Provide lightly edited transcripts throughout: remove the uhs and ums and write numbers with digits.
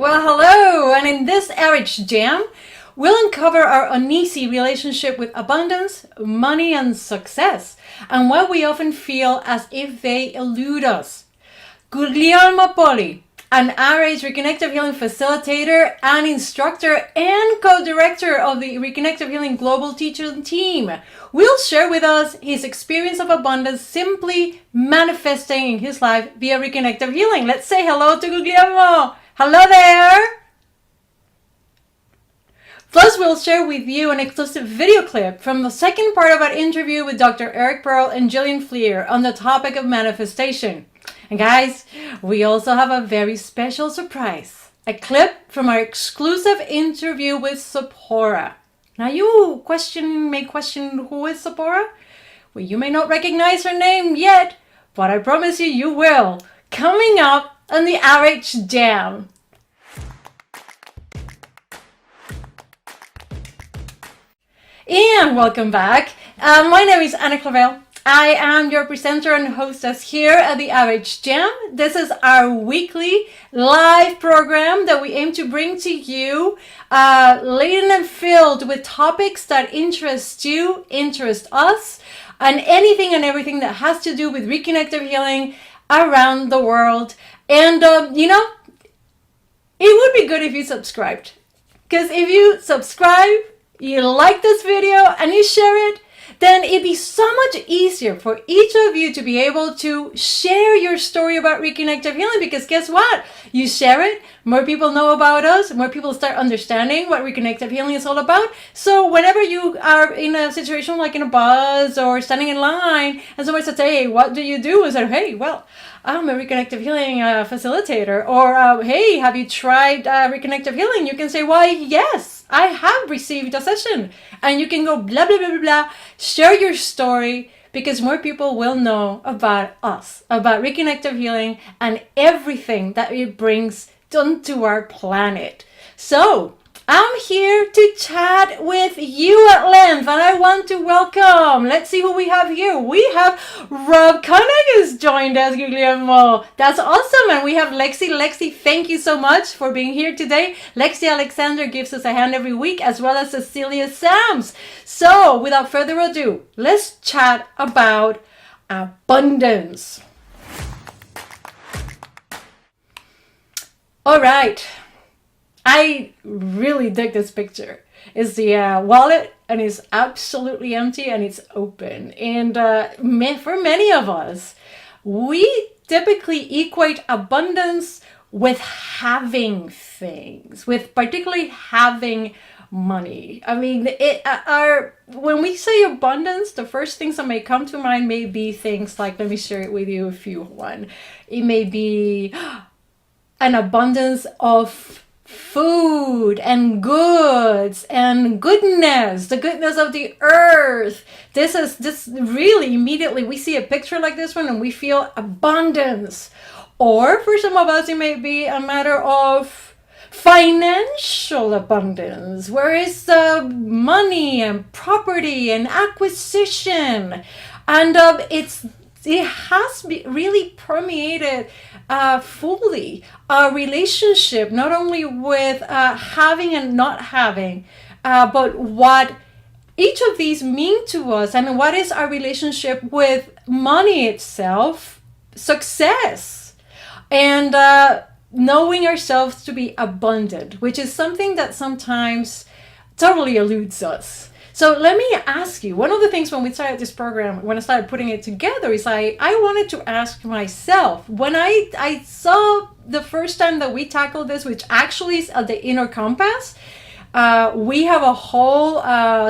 Well, hello, and in this RH Jam, we'll uncover our uneasy relationship with abundance, money, and success, and why we often feel as if they elude us. Guglielmo Poli, an RH Reconnective Healing facilitator and instructor and co-director of the Reconnective Healing Global Teaching Team, will share with us his experience of abundance simply manifesting in his life via Reconnective Healing. Let's say hello to Guglielmo. Hello there! Plus, we'll share with you an exclusive video clip from the second part of our interview with Dr. Eric Pearl and Jillian Fleer on the topic of manifestation. And guys, we also have a very special surprise. A clip from our exclusive interview with Sephora. Now you may question who is Sephora? Well, you may not recognize her name yet, but I promise you will. Coming up on the RH Jam. And welcome back. My name is Anna Clavel. I am your presenter and hostess here at the RH Jam. This is our weekly live program that we aim to bring to you, laden and filled with topics that interest you, interest us, and anything and everything that has to do with reconnective healing around the world. And, it would be good if you subscribed. Because if you subscribe, you like this video, and you share it, then it'd be so much easier for each of you to be able to share your story about reconnective healing. Because guess what? You share it, more people know about us, more people start understanding what reconnective healing is all about. So whenever you are in a situation like in a bus or standing in line, and someone says, hey, what do you do? And say, hey, well, I'm a reconnective healing facilitator. Or, hey, have you tried reconnective healing? You can say, why, yes, I have received a session. And you can go blah, blah, blah, blah, blah. Share your story, because more people will know about us, about reconnective healing and everything that it brings onto our planet. So I'm here to chat with you at length, and I want to welcome, let's see who we have here. We have Rob Koenig has joined us, Guglielmo. That's awesome. And we have Lexi. Lexi, thank you so much for being here today. Lexi Alexander gives us a hand every week, as well as Cecilia Sams. So without further ado, let's chat about abundance. All right. I really dig this picture. It's the wallet, and it's absolutely empty and it's open. And for many of us, we typically equate abundance with having things, with particularly having money. I mean, when we say abundance, the first things that may come to mind may be things like, let me share it with you if you want. It may be an abundance of food and goods and goodness, the goodness of the earth. This really immediately we see a picture like this one and we feel abundance. Or for some of us, it may be a matter of financial abundance, where it's money and property and acquisition. And it has really permeated fully our relationship, not only with having and not having, but what each of these mean to us, and what is our relationship with money itself, success, and knowing ourselves to be abundant, which is something that sometimes totally eludes us. So let me ask you, one of the things when we started this program, when I started putting it together, is I wanted to ask myself, when I saw the first time that we tackled this, which actually is at the Inner Compass, we have a whole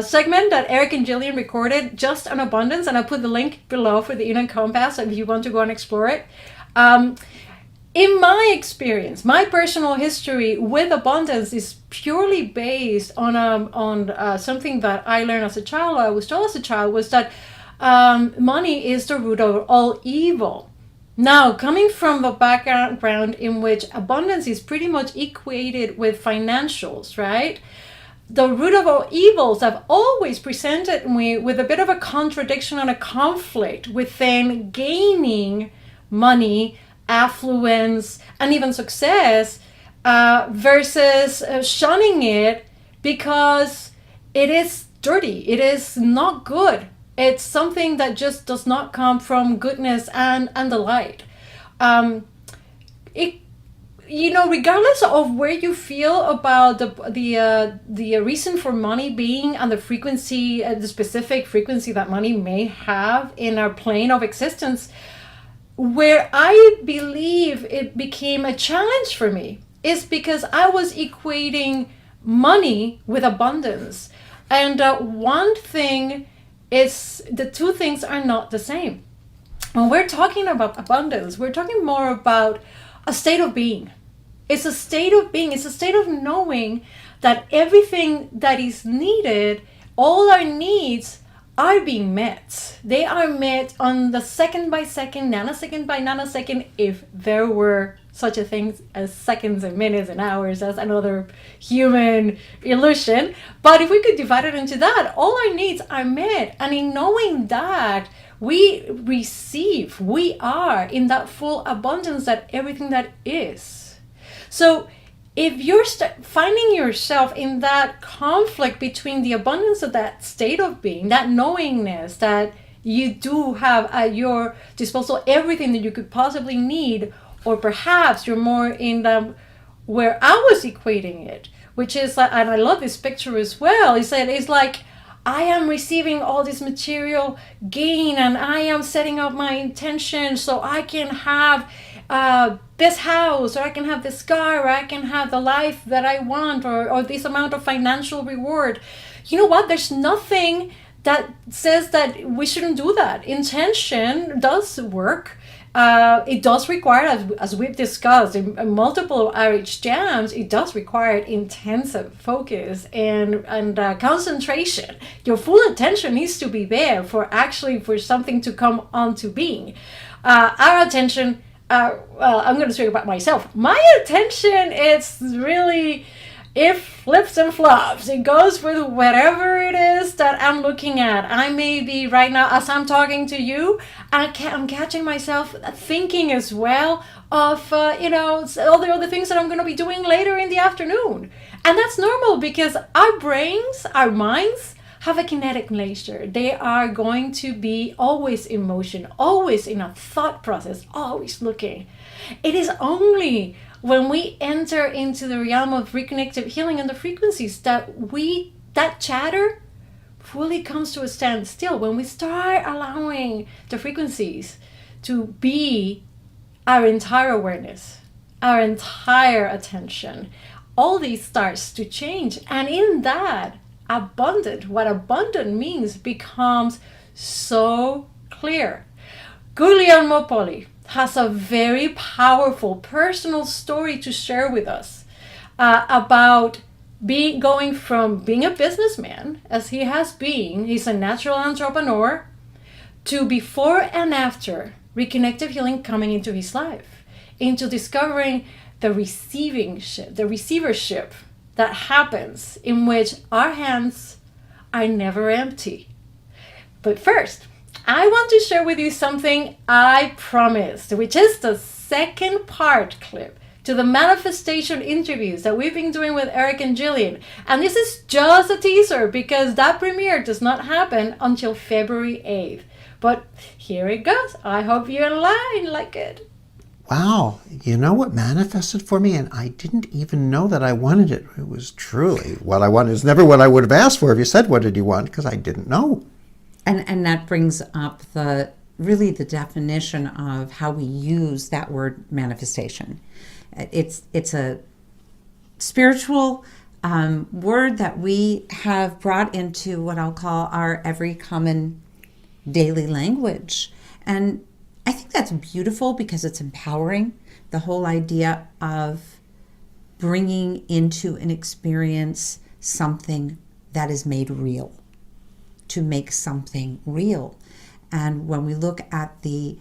segment that Eric and Jillian recorded just on abundance, and I'll put the link below for the Inner Compass if you want to go and explore it. In my experience, my personal history with abundance is purely based on something that I learned as a child, or I was told as a child, was that money is the root of all evil. Now, coming from the background in which abundance is pretty much equated with financials, right? The root of all evils have always presented me with a bit of a contradiction and a conflict within gaining money, affluence, and even success, versus shunning it because it is dirty. It is not good. It's something that just does not come from goodness and the light. It regardless of where you feel about the reason for money being and the frequency, the specific frequency that money may have in our plane of existence, where I believe it became a challenge for me is because I was equating money with abundance. And one thing is, the two things are not the same. When we're talking about abundance, we're talking more about a state of being. It's a state of being. It's a state of knowing that everything that is needed, all our needs, are being met. They are met on the second by second, nanosecond by nanosecond, if there were such a thing as seconds and minutes and hours. That's another human illusion. But if we could divide it into that, all our needs are met. And in knowing that, we receive, we are in that full abundance that everything that is. So if you're finding yourself in that conflict between the abundance of that state of being, that knowingness that you do have at your disposal everything that you could possibly need, or perhaps you're more in the where I was equating it, which is, and I love this picture as well, is that it's like I am receiving all this material gain and I am setting up my intention so I can have this house, or I can have this car, or I can have the life that I want, or this amount of financial reward. You know what? There's nothing that says that we shouldn't do that. Intention does work. It does require, as we've discussed in multiple RH jams, it does require intensive focus and concentration. Your full attention needs to be there for something to come onto being. Our attention, I'm going to speak about myself. My attention is really, it flips and flops. It goes with whatever it is that I'm looking at. I may be right now, as I'm talking to you, I'm catching myself thinking as well of, all the other things that I'm going to be doing later in the afternoon. And that's normal because our brains, our minds, have a kinetic nature. They are going to be always in motion, always in a thought process, always looking. It is only when we enter into the realm of reconnective healing and the frequencies that chatter fully comes to a standstill. When we start allowing the frequencies to be our entire awareness, our entire attention, all these starts to change. And in that, what abundant means becomes so clear. Guglielmo Poli has a very powerful personal story to share with us about going from being a businessman, as he has been, he's a natural entrepreneur, to before and after reconnective healing coming into his life, into discovering the receivership that happens, in which our hands are never empty. But first, I want to share with you something I promised, which is the second part clip to the manifestation interviews that we've been doing with Eric and Jillian. And this is just a teaser because that premiere does not happen until February 8th. But here it goes. I hope you're in line like it. Wow, you know what manifested for me? And I didn't even know that I wanted it. It was truly what I wanted. It's never what I would have asked for if you said, what did you want? Because I didn't know. And that brings up the definition of how we use that word manifestation. It's a spiritual word that we have brought into what I'll call our every common daily language. And I think that's beautiful because it's empowering. The whole idea of bringing into an experience something that is made real, to make something real. And when we look at the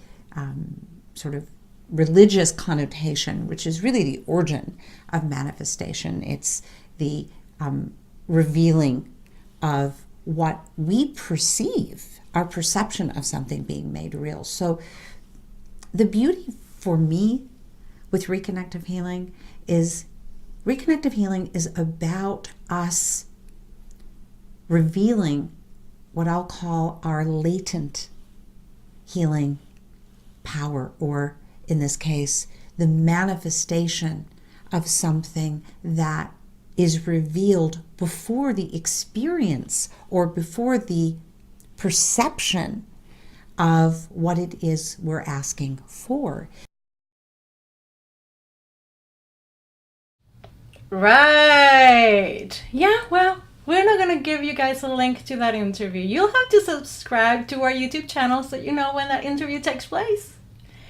sort of religious connotation, which is really the origin of manifestation, it's the revealing of what we perceive, our perception of something being made real. So the beauty for me with reconnective healing is Reconnective healing is about us revealing what I'll call our latent healing power, or in this case, the manifestation of something that is revealed before the experience or before the perception of what it is we're asking for. Right. Yeah, well, we're not going to give you guys a link to that interview. You'll have to subscribe to our YouTube channel so you know when that interview takes place.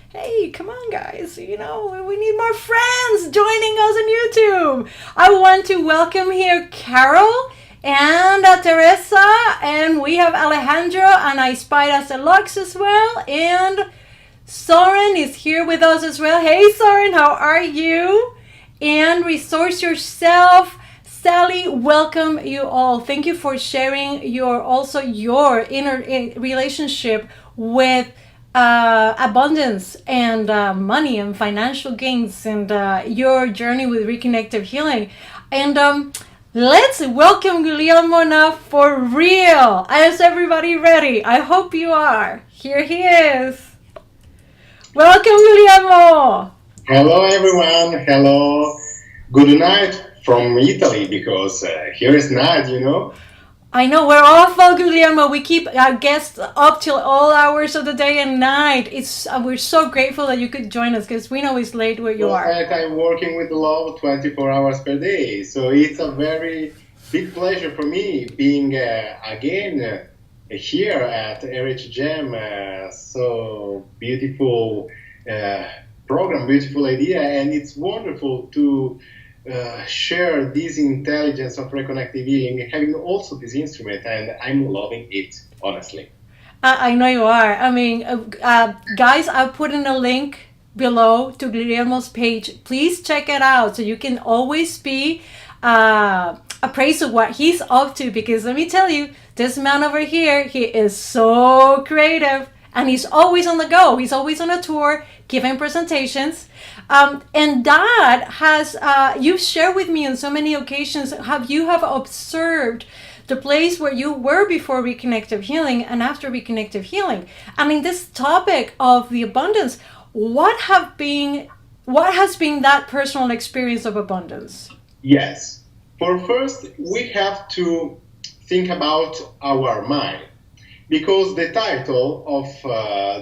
Hey, come on, guys. You know, we need more friends joining us on YouTube. I want to welcome here Carol and Teresa, and we have Alejandro, and I spied us a Lux as well, and Soren is here with us as well. Hey, Soren, how are you? And Resource Yourself, Sally, welcome you all. Thank you for sharing your inner relationship with abundance and money and financial gains, and your journey with Reconnective Healing. And let's welcome Guglielmo now for real. Is everybody ready? I hope you are. Here he is. Welcome, Guglielmo. Hello, everyone. Hello. Good night from Italy, because here is night, you know. I know, we're awful, Guglielmo. We keep our guests up till all hours of the day and night. We're so grateful that you could join us, because we know it's late where you are. I'm working with love 24 hours per day, so it's a very big pleasure for me being again here at RH Jam. So beautiful program, beautiful idea, and it's wonderful to share this intelligence of reconnective healing, having also this instrument, and I'm loving it, honestly. I know you are. I mean, guys, I'll put in a link below to Guillermo's page. Please check it out so you can always be appraised of what he's up to, because let me tell you, this man over here, he is so creative, and he's always on the go. He's always on a tour, giving presentations. And that has, you've shared with me on so many occasions, you have observed the place where you were before Reconnective Healing and after Reconnective Healing. And in this topic of the abundance, what has been that personal experience of abundance? Yes. For first, we have to think about our mind, because the title of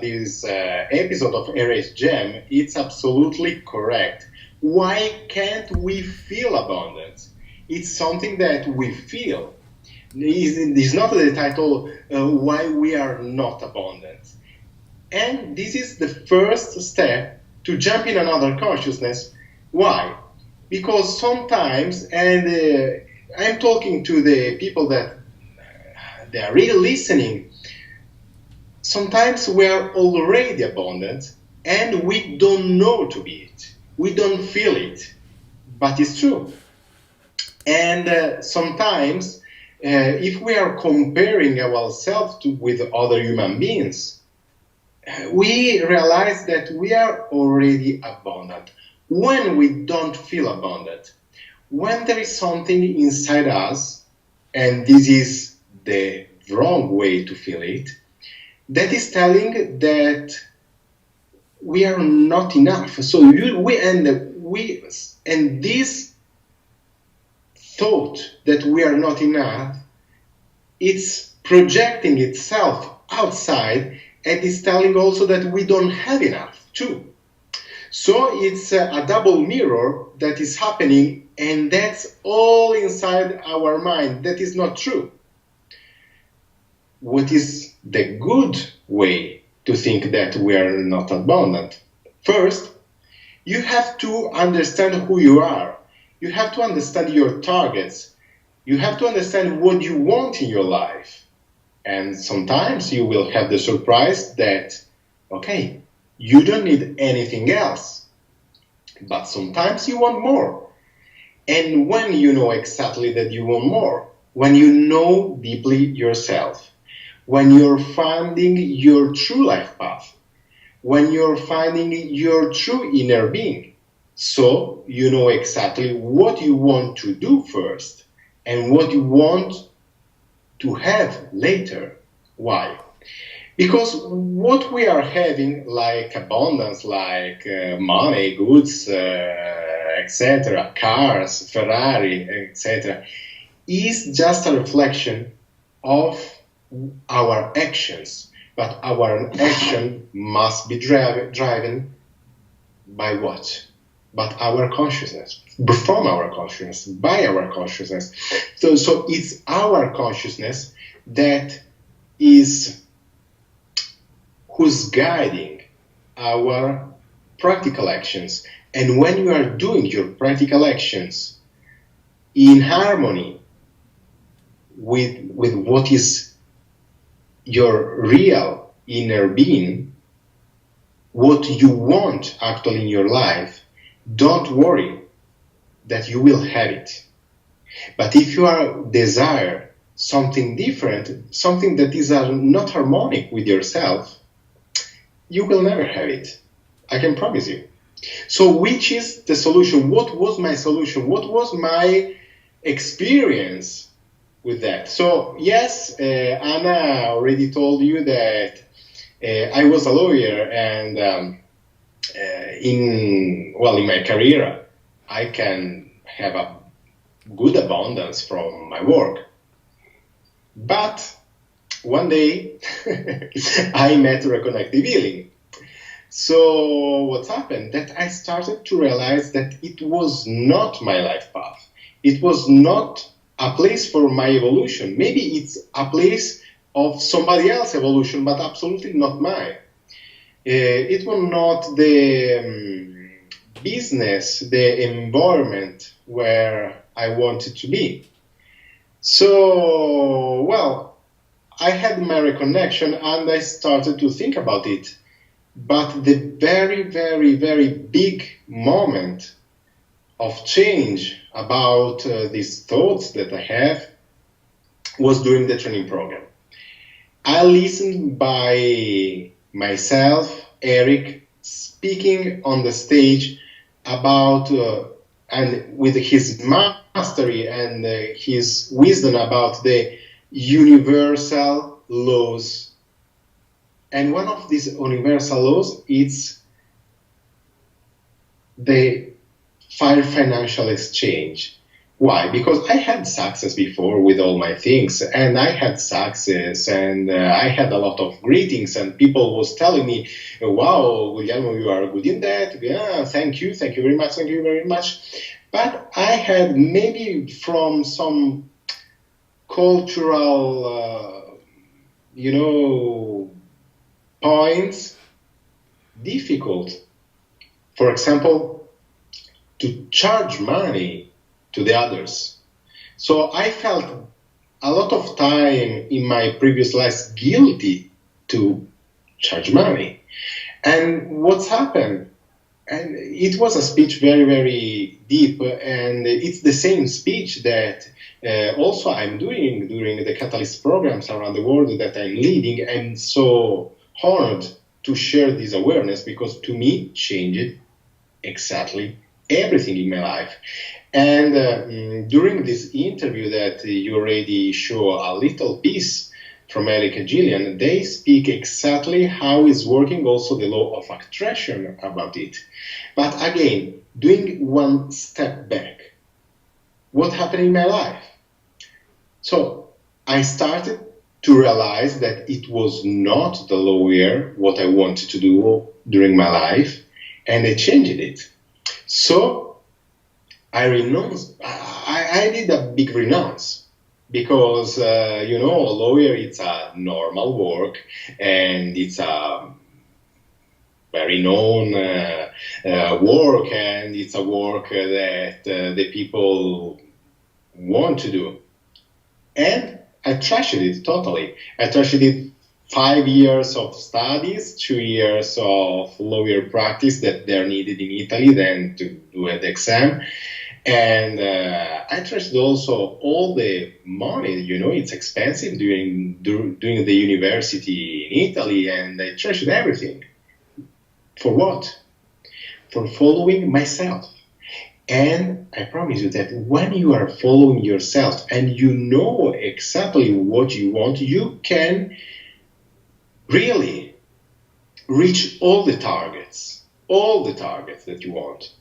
this episode of RH Gem, it's absolutely correct. Why can't we feel abundance? It's something that we feel. It's not the title why we are not abundant. And this is the first step to jump in another consciousness. Why? Because sometimes, and I'm talking to the people that they are really listening, sometimes we are already abundant and we don't know to be it. We don't feel it, but it's true. And sometimes, if we are comparing ourselves with other human beings, we realize that we are already abundant. When we don't feel abundant, when there is something inside us, and this is the wrong way to feel it, that is telling that we are not enough. So and this thought that we are not enough, it's projecting itself outside, and it's telling also that we don't have enough too. So it's a double mirror that is happening, and that's all inside our mind. That is not true. What is the good way to think that we are not abundant? First, you have to understand who you are. You have to understand your targets. You have to understand what you want in your life. And sometimes you will have the surprise that, okay, you don't need anything else. But sometimes you want more. And when you know exactly that you want more, when you know deeply yourself, when you're finding your true life path, when you're finding your true inner being, So you know exactly what you want to do first and what you want to have later. Why? Because what we are having, like abundance, like money, goods, etc., cars, Ferrari, etc., is just a reflection of our actions. But our action must be driven by what? But our consciousness, from our consciousness, by our consciousness. So it's our consciousness that is who's guiding our practical actions. And when you are doing your practical actions in harmony with what is your real inner being, what you want actually in your life, don't worry that you will have it. But if you are desire something different, something that is not harmonic with yourself, you will never have it. I can promise you. So which is the solution? What was my solution? What was my experience with that? So yes, Anna already told you that I was a lawyer, and in my career, I can have a good abundance from my work. But one day, I met Reconnective healing. So what happened? That I started to realize that it was not my life path. It was not a place for my evolution. Maybe it's a place of somebody else's evolution, but absolutely not mine. It was not the business, the environment where I wanted to be. So, I had my reconnection and I started to think about it. But the very, very, very big moment of change about these thoughts that I have was during the training program. I listened by myself, Eric, speaking on the stage about, and with his mastery and his wisdom about the universal laws. And one of these universal laws is the financial exchange. Why? Because I had success before with all my things, and I had success, and I had a lot of greetings, and people was telling me, wow, Guglielmo, you are good in that. Yeah, thank you very much. But I had maybe from some cultural, points, difficult, for example, to charge money to the others. So I felt a lot of time in my previous life guilty to charge money. And what's happened? And it was a speech very, very deep, and it's the same speech that also I'm doing during the Catalyst programs around the world that I'm leading. I'm so honored to share this awareness because to me changed exactly everything in my life. And during this interview that you already show a little piece from Eric and Gillian, they speak exactly how is working also the law of attraction about it. But again, doing one step back, what happened in my life? So I started to realize that it was not the lawyer what I wanted to do during my life, and I changed it. So I renounced. I did a big renounce because a lawyer, it's a normal work and it's a very known work, and it's a work that the people want to do. And I trashed it totally. I trashed it 5 years of studies, 2 years of lawyer practice that they're needed in Italy then to do the exam. And I trashed also all the money, it's expensive doing the university in Italy, and I trashed everything. For what? for following myself. And I promise you that when you are following yourself and you know exactly what you want, you can really reach all the targets that you want.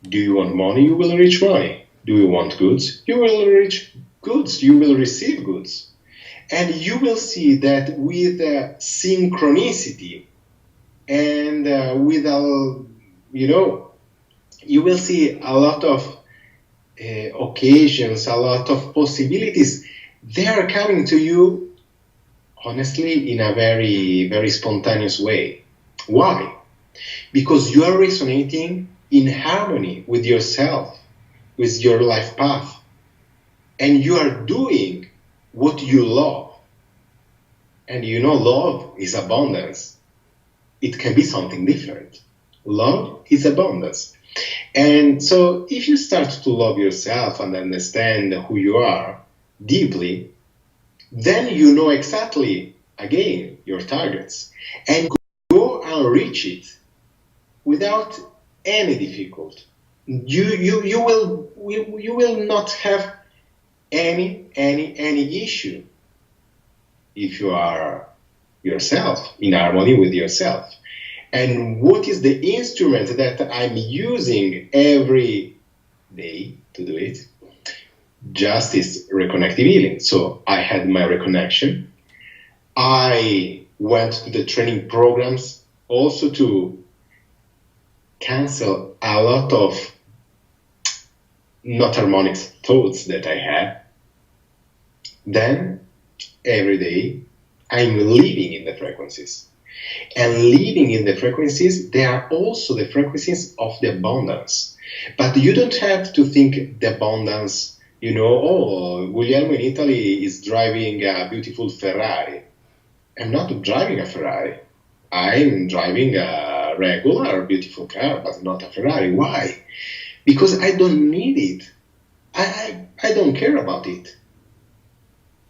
Do you want money? You will reach money. Do you want goods? You will reach goods. You will receive goods. And you will see that with synchronicity and you will see a lot of occasions, a lot of possibilities. They are coming to you, honestly, in a very, very spontaneous way. Why? Because you are resonating in harmony with yourself, with your life path, and you are doing what you love. And love is abundance. It can be something different. Love is abundance. And so if you start to love yourself and understand who you are deeply, then you know exactly, again, your targets. And go and reach it without any difficulty. You will not have any issue if you are yourself, in harmony with yourself. And what is the instrument that I'm using every day to do it? Just is reconnective healing. So I had my reconnection. I went to the training programs also to cancel a lot of not harmonic thoughts that I had. Then every day I'm living in the frequencies. And living in the frequencies, they are also the frequencies of the abundance. But you don't have to think the abundance, Guglielmo in Italy is driving a beautiful Ferrari. I'm not driving a Ferrari. I'm driving a regular, beautiful car, but not a Ferrari. Why? Because I don't need it. I don't care about it.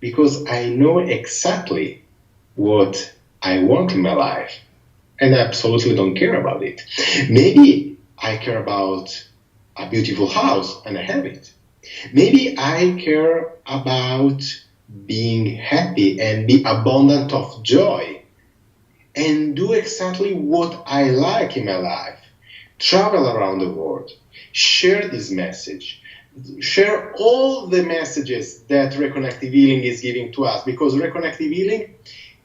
Because I know exactly what I want in my life, and I absolutely don't care about it. Maybe I care about a beautiful house, and I have it. Maybe I care about being happy and be abundant of joy, and do exactly what I like in my life. Travel around the world, share this message, share all the messages that Reconnective Healing is giving to us, because Reconnective Healing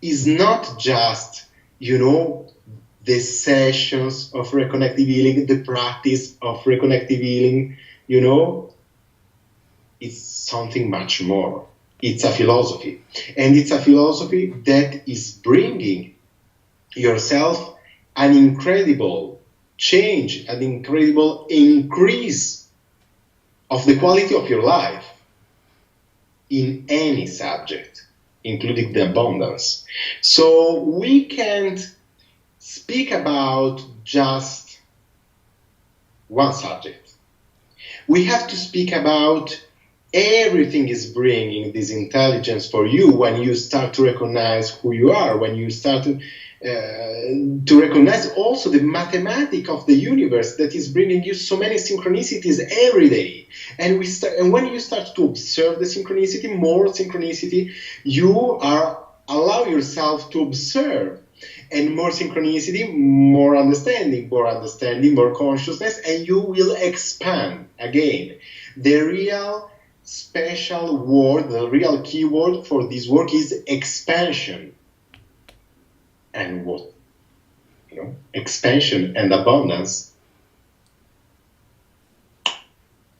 is not just, the sessions of Reconnective Healing, the practice of Reconnective Healing, it's something much more. It's a philosophy. And it's a philosophy that is bringing yourself an incredible change, an incredible increase of the quality of your life in any subject, including the abundance. So we can't speak about just one subject. We have to speak about everything is bringing this intelligence for you when you start to recognize who you are, when you start to recognize also the mathematics of the universe that is bringing you so many synchronicities every day. And when you start to observe the synchronicity, more synchronicity, you allow yourself to observe. And more synchronicity, more understanding, more consciousness, and you will expand again. The real special word, the real keyword for this work is expansion. And what? Expansion and abundance,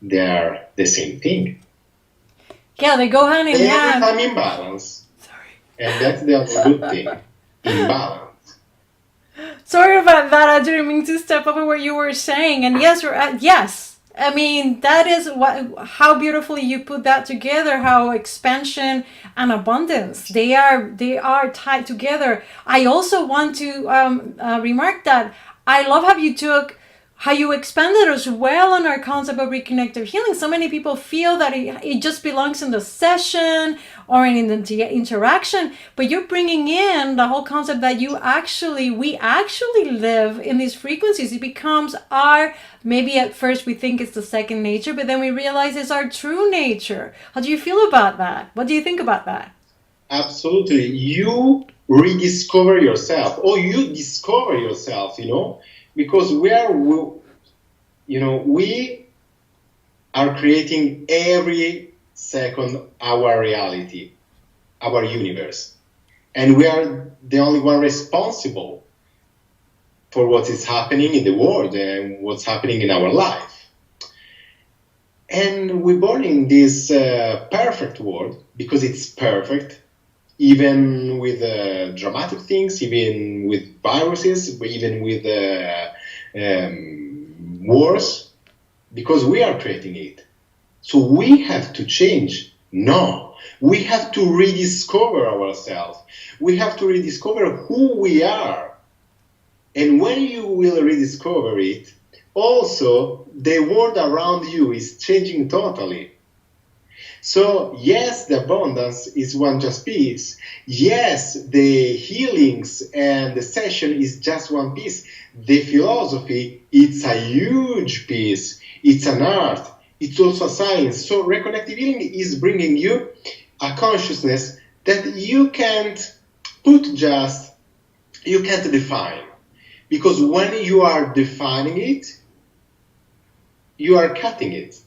they are the same thing. Yeah, they go hand in hand. Every time in balance. Sorry. And that's the other good thing. In balance. Sorry about that. I didn't mean to step over what you were saying. And yes, yes. I mean, that is how beautifully you put that together. How expansion and abundance they are tied together. I also want to remark that I love how you took how you expanded as well on our concept of reconnective healing. So many people feel that it just belongs in the session or in the interaction, but you're bringing in the whole concept that we actually live in these frequencies. It becomes maybe at first we think it's the second nature, but then we realize it's our true nature. How do you feel about that? What do you think about that? Absolutely. You rediscover yourself, or you discover yourself, because we are creating every second our reality, our universe. And we are the only one responsible for what is happening in the world and what's happening in our life. And we're born in this perfect world because it's perfect, even with dramatic things, even with viruses, even with wars, because we are creating it. So we have to change? No. We have to rediscover ourselves. We have to rediscover who we are. And when you will rediscover it, also the world around you is changing totally. So yes, the abundance is one just piece. Yes, the healings and the session is just one piece. The philosophy, it's a huge piece. It's an art. It's also a science. So reconnective healing is bringing you a consciousness that you can't define. Because when you are defining it, you are cutting it.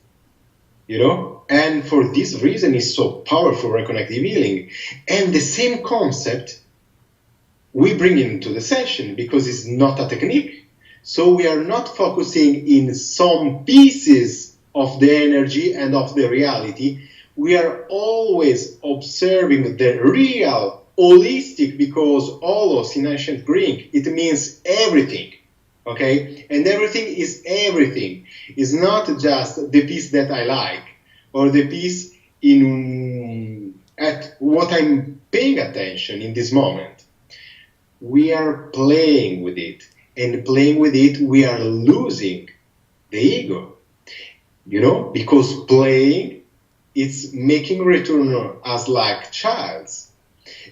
And for this reason, it's so powerful, reconnective healing. And the same concept we bring into the session because it's not a technique. So we are not focusing in some pieces of the energy and of the reality. We are always observing the real, holistic, because allos in ancient Greek, it means everything. Okay? And everything is everything. It's not just the piece that I like, or the piece at what I'm paying attention in this moment. We are playing with it. And playing with it, we are losing the ego. Because playing, it's making return as like childs.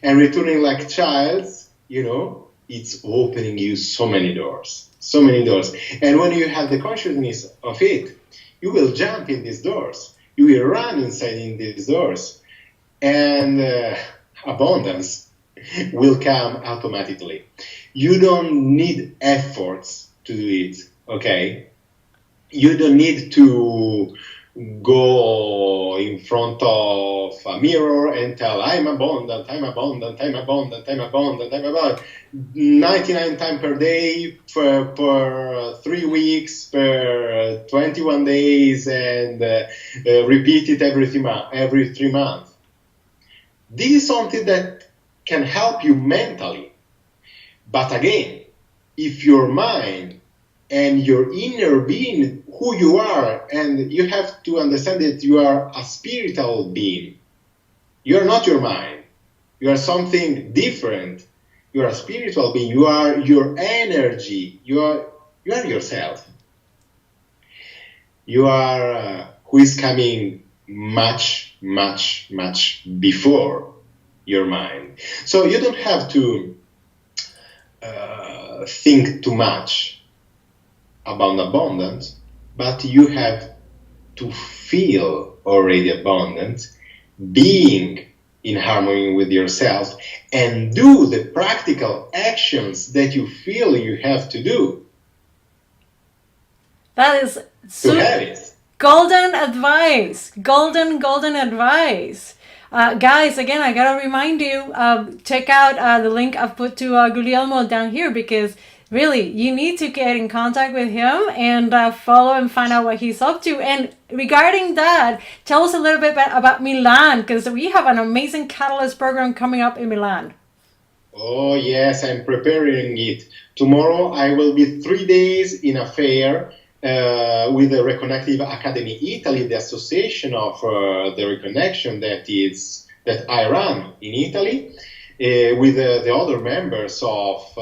And returning like childs, it's opening you so many doors. So many doors. And when you have the consciousness of it, you will jump in these doors. You will run inside in these doors, and abundance will come automatically. You don't need efforts to do it, okay? You don't need to go in front of a mirror and tell, I'm abundant, I'm abundant, I'm abundant, I'm abundant, I'm abundant. 99 times per day, per 3 weeks, per 21 days, and repeat it every 3 months. This is something that can help you mentally. But again, if your mind and your inner being, who you are, and you have to understand that you are a spiritual being. You are not your mind. You are something different. You are a spiritual being. You are your energy. You are yourself. You are who is coming much, much, much before your mind. So you don't have to think too much about abundance, but you have to feel already abundant, being in harmony with yourself, and do the practical actions that you feel you have to do. That is to have it. Golden advice. Golden advice. Guys, again, I gotta remind you, check out the link I've put to Guglielmo down here, because really, you need to get in contact with him and follow and find out what he's up to. And regarding that, tell us a little bit about Milan, because we have an amazing Catalyst program coming up in Milan. Oh, yes, I'm preparing it. Tomorrow, I will be 3 days in a fair with the Reconnective Academy Italy, the association of the reconnection that I run in Italy. with the other members of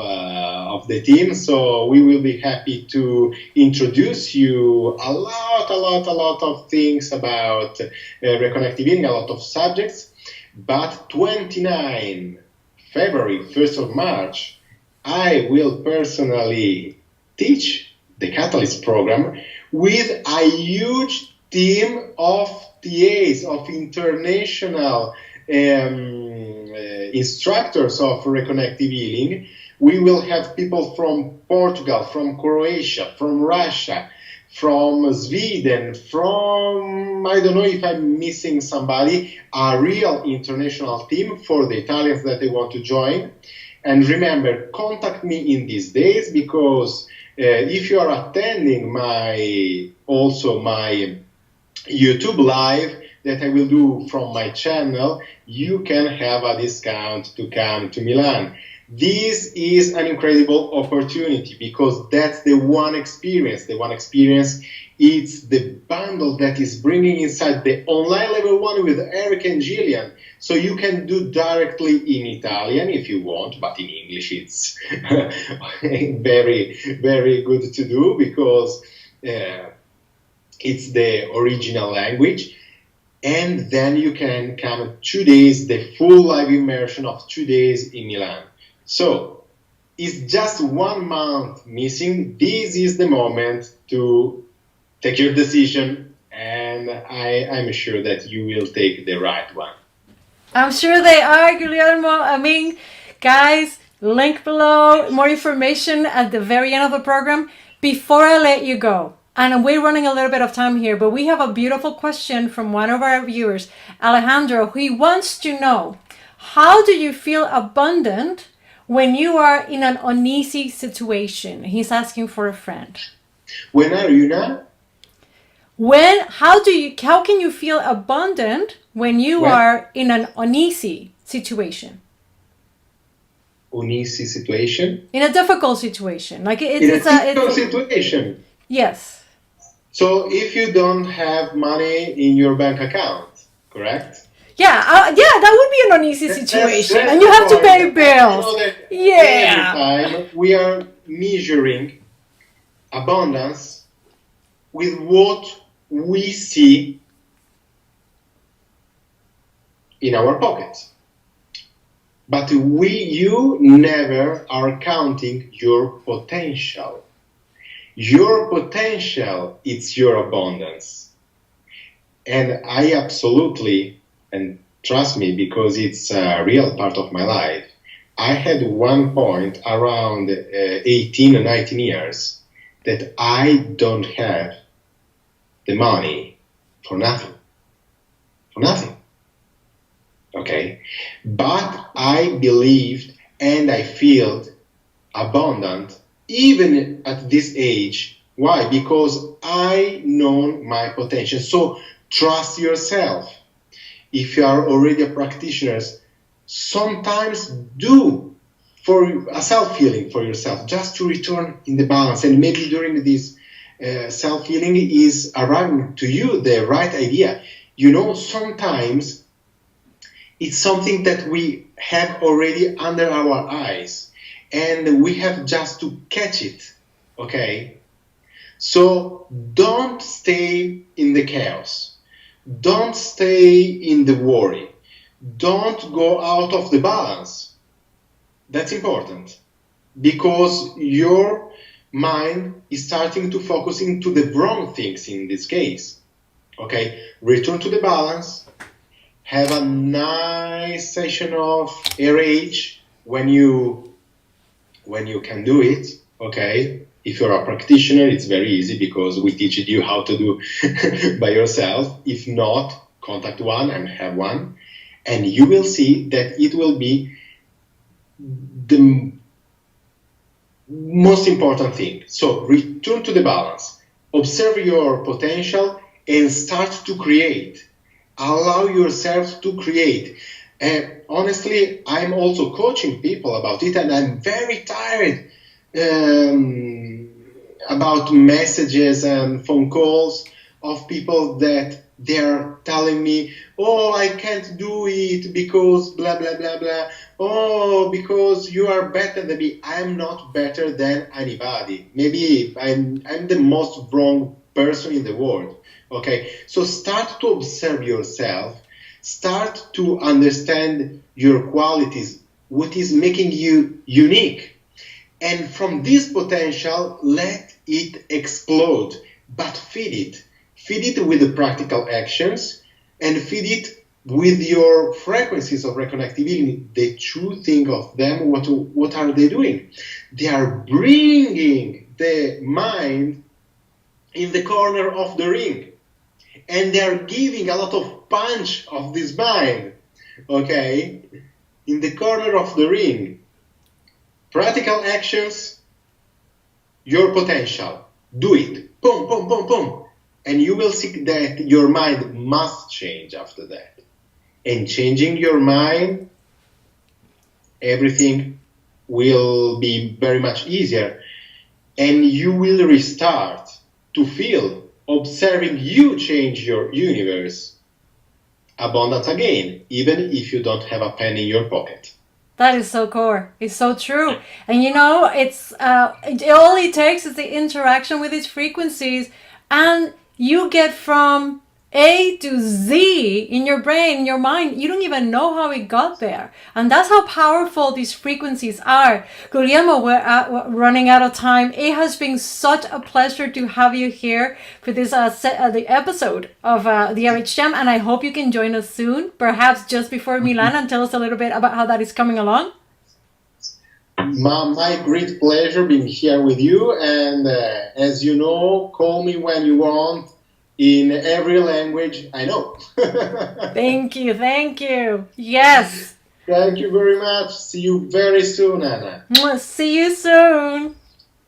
the team. So we will be happy to introduce you a lot of things about reconnective healing, a lot of subjects. But 29 February, 1st of March, I will personally teach the Catalyst program with a huge team of TAs, of international instructors of reconnective healing. We will have people from Portugal, from Croatia, from Russia, from Sweden, from, I don't know if I'm missing somebody, a real international team for the Italians that they want to join. And remember, contact me in these days, because if you are attending my YouTube live that I will do from my channel, you can have a discount to come to Milan. This is an incredible opportunity, because that's the one experience. The one experience, it's the bundle that is bringing inside the online level 1 with Eric and Gillian. So you can do directly in Italian if you want, but in English it's very, very good to do, because it's the original language. And then you can come 2 days, the full live immersion of 2 days in Milan. So it's just 1 month missing. This is the moment to take your decision, and I'm sure that you will take the right one. I'm sure they are, Guglielmo. I mean, guys, link below, more information at the very end of the program. Before I let you go, and we're running a little bit of time here, but we have a beautiful question from one of our viewers, Alejandro, who wants to know, how do you feel abundant when you are in an uneasy situation? He's asking for a friend. When are you now? How can you feel abundant when you are in an uneasy situation? Uneasy situation? In a difficult situation. Like in a difficult situation? Yes. So if you don't have money in your bank account, correct? Yeah, that would be an uneasy situation. And you have to pay bills. Every time we are measuring abundance with what we see in our pockets. But you never are counting your potential. Your potential, it's your abundance. And I absolutely, and trust me, because it's a real part of my life, I had one point around 18 or 19 years that I don't have the money for nothing. For nothing. Okay? But I believed and I felt abundant even at this age. Why? Because I know my potential. So trust yourself. If you are already a practitioner, sometimes do for a self-healing for yourself, just to return in the balance. And maybe during this self-healing is arriving to you the right idea. You know, sometimes it's something that we have already under our eyes, and we have just to catch it, okay? So don't stay in the chaos. Don't stay in the worry. Don't go out of the balance. That's important, because your mind is starting to focus into the wrong things in this case. Okay, return to the balance. Have a nice session of RH when you can do it. Okay, if you're a practitioner, it's very easy because we teach you how to do by yourself. If not, contact one and have one, and you will see that it will be the most important thing. So return to the balance, observe your potential, and start to create. Allow yourself to create. And honestly, I'm also coaching people about it, and I'm very tired about messages and phone calls of people that they're telling me, oh, I can't do it because blah, blah, blah, blah. oh, because you are better than me. I'm not better than anybody. Maybe I'm the most wrong person in the world. Okay, so start to observe yourself. Start to understand your qualities, what is making you unique. And from this potential, let it explode, but feed it. Feed it with the practical actions and feed it with your frequencies of reconnectivity. The true thing of them, what are they doing? They are bringing the mind in the corner of the ring. And they are giving a lot of punch of this mind, okay, in the corner of the ring. Practical actions, your potential. Do it. Boom, boom, boom, boom. And you will see that your mind must change after that. And changing your mind, everything will be very much easier. And you will restart to feel, observing you change your universe, abundance again, even if you don't have a pen in your pocket. That is so core. It's so true. And you know, it's all it takes is the interaction with these frequencies, and you get from A to Z in your brain, in your mind. You don't even know how it got there. And that's how powerful these frequencies are. Guglielmo, we're running out of time. It has been such a pleasure to have you here for this the episode of the RH Jam, and I hope you can join us soon, perhaps just before Milan, and tell us a little bit about how that is coming along. My great pleasure being here with you, and as you know, call me when you want. In every language I know. Thank you. Yes. Thank you very much. See you very soon, Anna. See you soon.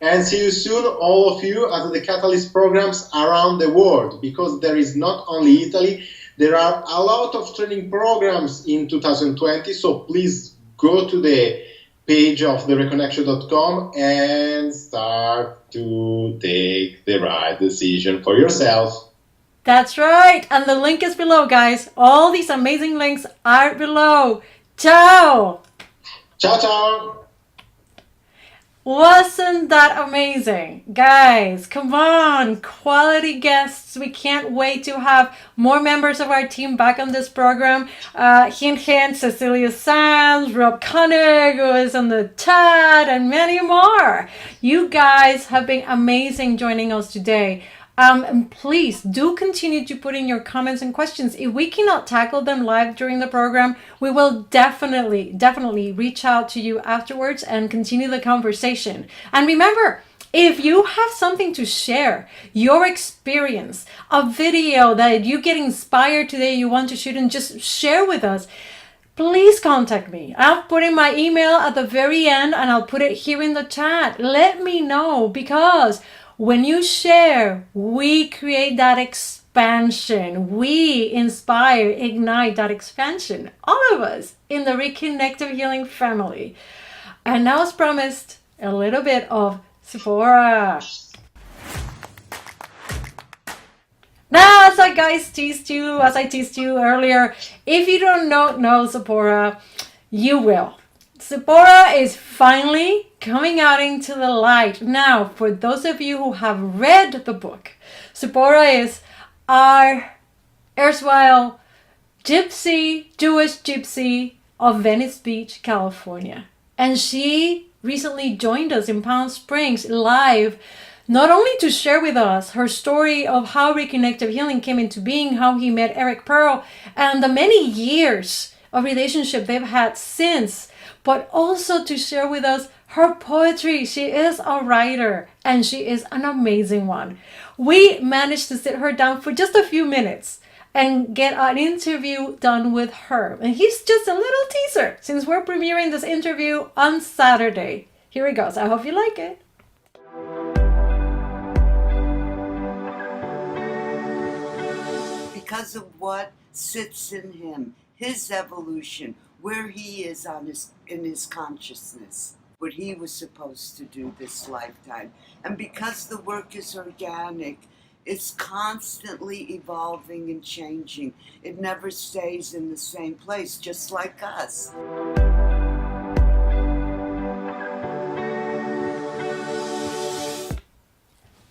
And see you soon, all of you, at the Catalyst programs around the world, because there is not only Italy, there are a lot of training programs in 2020, so please go to the page of thereconnection.com and start to take the right decision for yourself. That's right. And the link is below, guys. All these amazing links are below. Ciao. Ciao, ciao. Wasn't that amazing? Guys, come on. Quality guests. We can't wait to have more members of our team back on this program. Hint, Cecilia Sands, Rob Koenig, who is on the chat, and many more. You guys have been amazing joining us today. And please do continue to put in your comments and questions. If we cannot tackle them live during the program, we will definitely reach out to you afterwards and continue the conversation. And remember, if you have something to share, your experience, a video that you get inspired today, you want to shoot and just share with us, please contact me. I'll put in my email at the very end, and I'll put it here in the chat. Let me know, because when you share, we create that expansion. We inspire, ignite that expansion. All of us in the Reconnective Healing family. And now, as promised, a little bit of Sephora. Now, as I teased you earlier, if you don't know Sephora, you will. Sephora is finally coming out into the light. Now, for those of you who have read the book, Sephora is our erstwhile Jewish gypsy of Venice Beach, California. And she recently joined us in Palm Springs live, not only to share with us her story of how Reconnective Healing came into being, how he met Eric Pearl, and the many years of relationship they've had since, but also to share with us her poetry. She is a writer, and she is an amazing one. We managed to sit her down for just a few minutes and get an interview done with her. And here's just a little teaser, since we're premiering this interview on Saturday. Here it goes. I hope you like it. Because of what sits in him, his evolution, where he is in his consciousness, what he was supposed to do this lifetime. And because the work is organic, it's constantly evolving and changing. It never stays in the same place, just like us.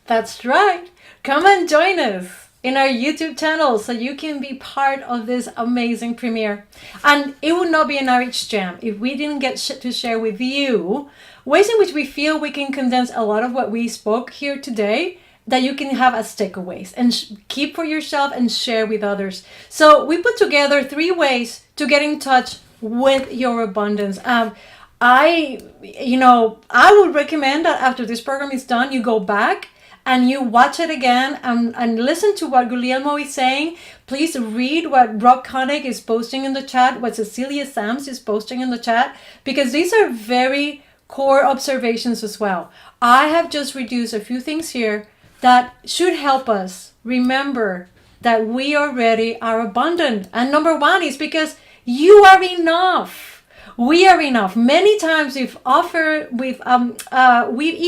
That's right. Come and join us in our YouTube channel so you can be part of this amazing premiere. And it would not be an RH Jam if we didn't get to share with you ways in which we feel we can condense a lot of what we spoke here today that you can have as takeaways and keep for yourself and share with others. So we put together 3 ways to get in touch with your abundance. I would recommend that after this program is done, you go back and you watch it again and listen to what Guglielmo is saying. Please read what Rob Connick is posting in the chat, what Cecilia Sams is posting in the chat, because these are very core observations as well. I have just reduced a few things here that should help us remember that we already are abundant. And number 1 is because you are enough. We are enough. Many times we've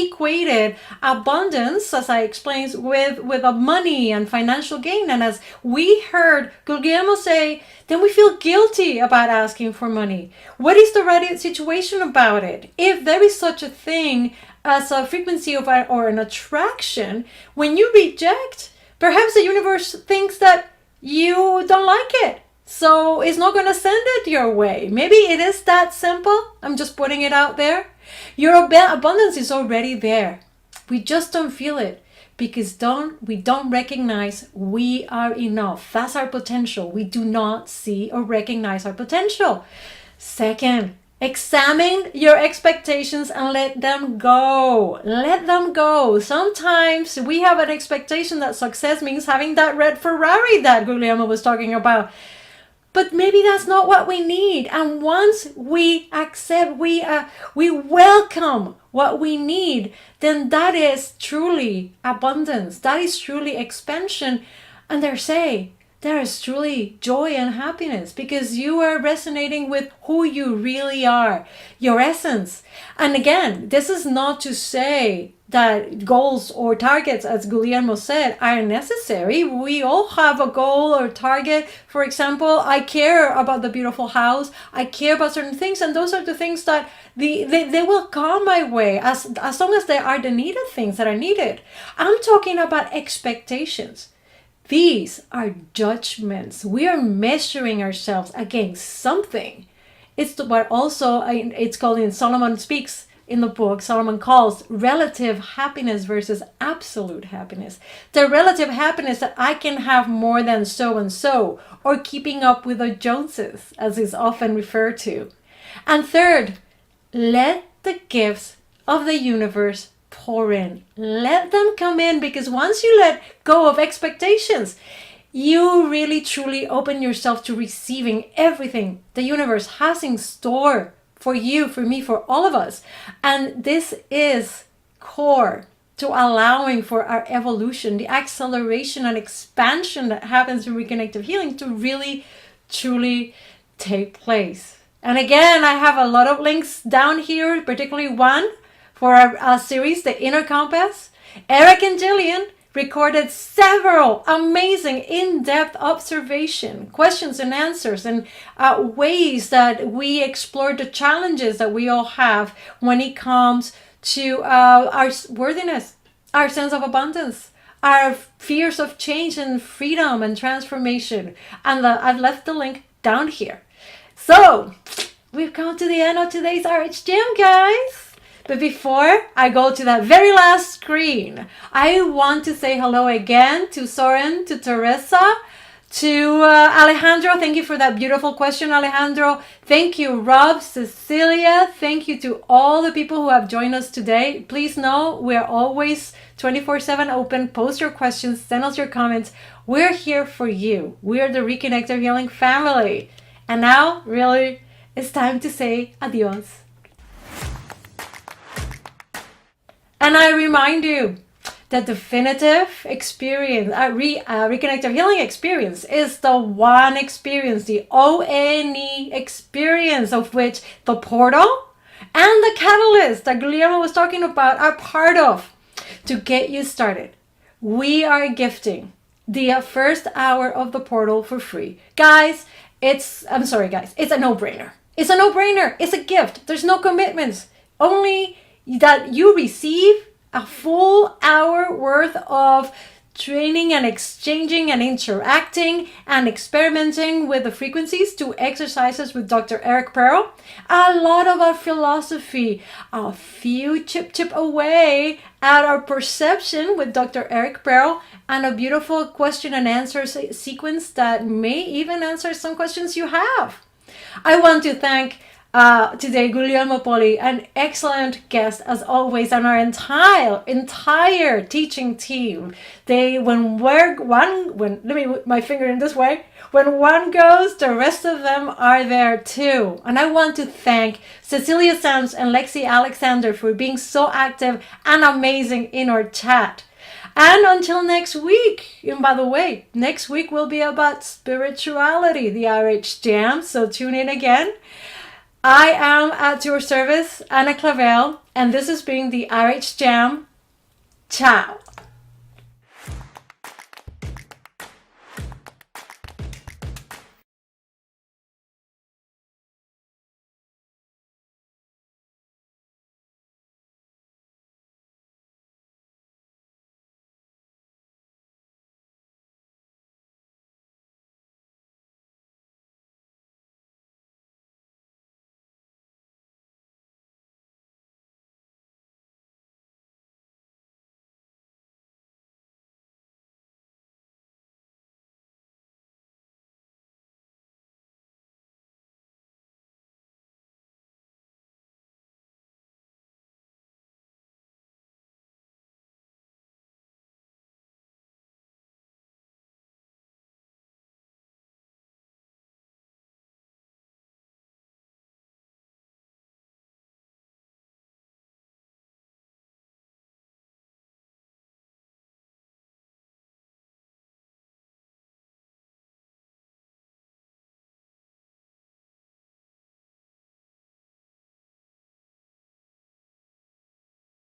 equated abundance, as I explained, with a money and financial gain. And as we heard Guglielmo say, then we feel guilty about asking for money. What is the right situation about it? If there is such a thing as a frequency of or an attraction, when you reject, perhaps the universe thinks that you don't like it. So it's not going to send it your way. Maybe it is that simple. I'm just putting it out there. Your abundance is already there. We just don't feel it because we don't recognize we are enough. That's our potential. We do not see or recognize our potential. Second, examine your expectations and let them go. Let them go. Sometimes we have an expectation that success means having that red Ferrari that Guglielmo was talking about. But maybe that's not what we need. And once we accept, we welcome what we need, then that is truly abundance. That is truly expansion. And there is truly joy and happiness because you are resonating with who you really are, your essence. And again, this is not to say that goals or targets, as Guglielmo said, are necessary. We all have a goal or target. For example, I care about the beautiful house. I care about certain things. And those are the things that they will come my way as long as they are the needed things that are needed. I'm talking about expectations. These are judgments. We are measuring ourselves against something. It's what also it's called in Solomon Speaks in the book. Solomon calls relative happiness versus absolute happiness. The relative happiness that I can have more than so and so, or keeping up with the Joneses, as is often referred to. And third, let the gifts of the universe pour in. Let them come in, because once you let go of expectations, you really truly open yourself to receiving everything the universe has in store for you, for me, for all of us. And this is core to allowing for our evolution, the acceleration and expansion that happens in Reconnective Healing to really, truly take place. And again, I have a lot of links down here, particularly one for our series, The Inner Compass. Eric and Jillian recorded several amazing in-depth observation, questions and answers, and ways that we explored the challenges that we all have when it comes to our worthiness, our sense of abundance, our fears of change and freedom and transformation. And I've left the link down here. So we've come to the end of today's RH Jam, guys. But before I go to that very last screen, I want to say hello again to Soren, to Teresa, to Alejandro. Thank you for that beautiful question, Alejandro. Thank you, Rob, Cecilia. Thank you to all the people who have joined us today. Please know we're always 24/7 open. Post your questions, send us your comments. We're here for you. We're the Reconnective Healing family. And now, really, it's time to say adios. And I remind you that definitive experience, Reconnective Healing experience, is the one experience, the ONE experience, of which the portal and the catalyst that Guglielmo was talking about are part of. To get you started, we are gifting the first hour of the portal for free. Guys, it's a no-brainer. It's a no-brainer. It's a gift. There's no commitments. Only that you receive a full hour worth of training and exchanging and interacting and experimenting with the frequencies to exercises with Dr. Eric Pearl. A lot of our philosophy, a few chip away at our perception with Dr. Eric Pearl, and a beautiful question and answer sequence that may even answer some questions you have. I want to thank today Guglielmo Poli, an excellent guest as always, and our entire teaching team. When let me put my finger in this way, when one goes, the rest of them are there too. And I want to thank Cecilia Sands and Lexi Alexander for being so active and amazing in our chat. And until next week, and by the way, next week will be about spirituality, the RH Jam, so tune in again. I am at your service, Anna Clavel, and this has been the RH Jam. Ciao.